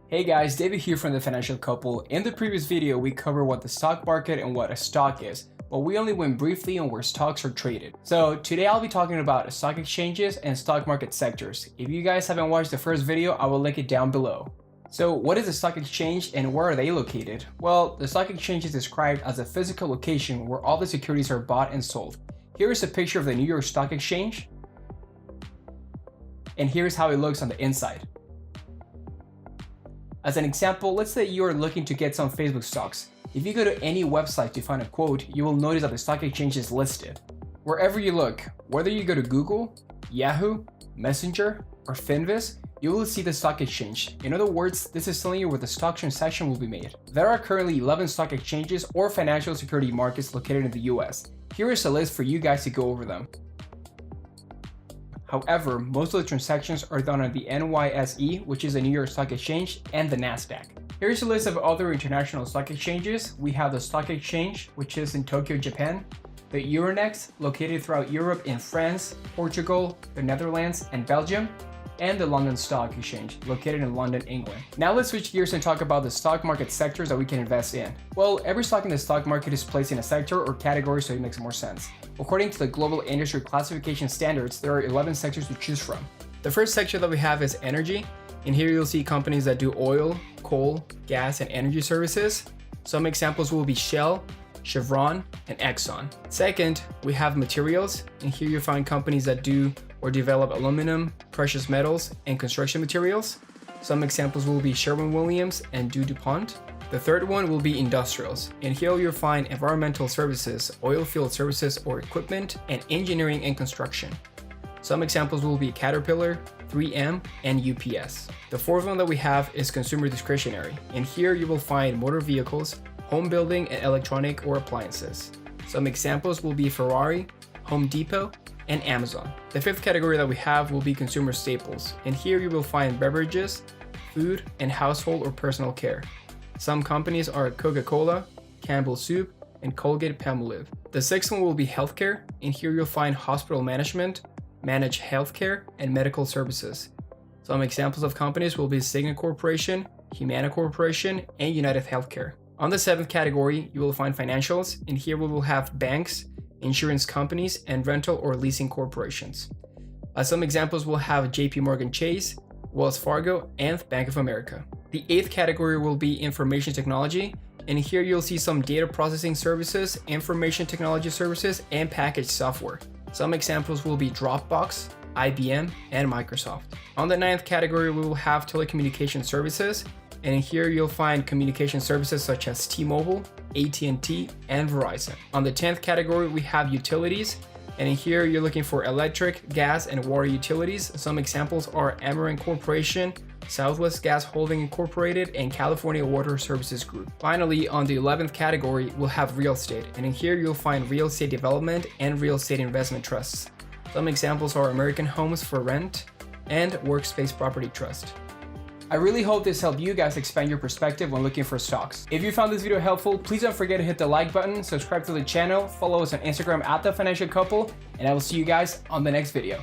Hey guys, David here from the Financial Couple. In the previous video, we covered what the stock market and what a stock is, but we only went briefly on where stocks are traded. So today I'll be talking about stock exchanges and stock market sectors. If you guys haven't watched the first video, I will link it down below. So what is a stock exchange and where are they located? Well, the stock exchange is described as a physical location where all the securities are bought and sold. Here is a picture of the New York Stock Exchange, and here's how it looks on the inside. As an example, let's say you are looking to get some Facebook stocks. If you go to any website to find a quote, you will notice that the stock exchange is listed. Wherever you look, whether you go to Google, Yahoo, Messenger, or Finviz, you will see the stock exchange. In other words, this is telling you where the stock transaction will be made. There are currently 11 stock exchanges or financial security markets located in the US. Here is a list for you guys to go over them. However, most of the transactions are done on the NYSE, which is a New York Stock Exchange, and the NASDAQ. Here's a list of other international stock exchanges. We have the Stock Exchange, which is in Tokyo, Japan, the Euronext, located throughout Europe in France, Portugal, the Netherlands, and Belgium, and the London Stock Exchange, located in London, England. Now let's switch gears and talk about the stock market sectors that we can invest in. Well, every stock in the stock market is placed in a sector or category, so it makes more sense. According to the Global Industry Classification Standards, there are 11 sectors to choose from. The first sector that we have is energy, and here you'll see companies that do oil, coal, gas, and energy services. Some examples will be Shell, Chevron, and Exxon. Second, we have materials, and here you'll find companies that do or develop aluminum, precious metals, and construction materials. Some examples will be Sherwin-Williams and DuPont. The third one will be industrials, and here you'll find environmental services, oil field services or equipment, and engineering and construction. Some examples will be Caterpillar, 3M, and UPS. The fourth one that we have is consumer discretionary, and here you will find motor vehicles, home building, and electronic or appliances. Some examples will be Ferrari, Home Depot, and Amazon. The fifth category that we have will be consumer staples, and here you will find beverages, food, and household or personal care. Some companies are Coca-Cola, Campbell's Soup, and Colgate-Palmolive. The sixth one will be healthcare, and here you'll find hospital management, managed healthcare, and medical services. Some examples of companies will be Cigna Corporation, Humana Corporation, and United Healthcare. On the seventh category, you will find financials, and here we will have banks, insurance companies, and rental or leasing corporations. Some examples will have JP Morgan Chase, Wells Fargo, and Bank of America. The eighth category will be information technology, and here you'll see some data processing services, information technology services, and packaged software. Some examples will be Dropbox, IBM, and Microsoft. On the ninth category, we will have telecommunication services, and in here you'll find communication services such as T-Mobile, AT&T, and Verizon. On the 10th category, we have utilities, and in here you're looking for electric, gas, and water utilities. Some examples are Ameren Corporation, Southwest Gas Holding Incorporated, and California Water Services Group. Finally, on the 11th category, we'll have real estate, and in here you'll find real estate development and real estate investment trusts. Some examples are American Homes for Rent and Workspace Property Trust. I really hope this helped you guys expand your perspective when looking for stocks. If you found this video helpful, please don't forget to hit the like button, subscribe to the channel, follow us on Instagram @TheFinancialCouple, and I will see you guys on the next video.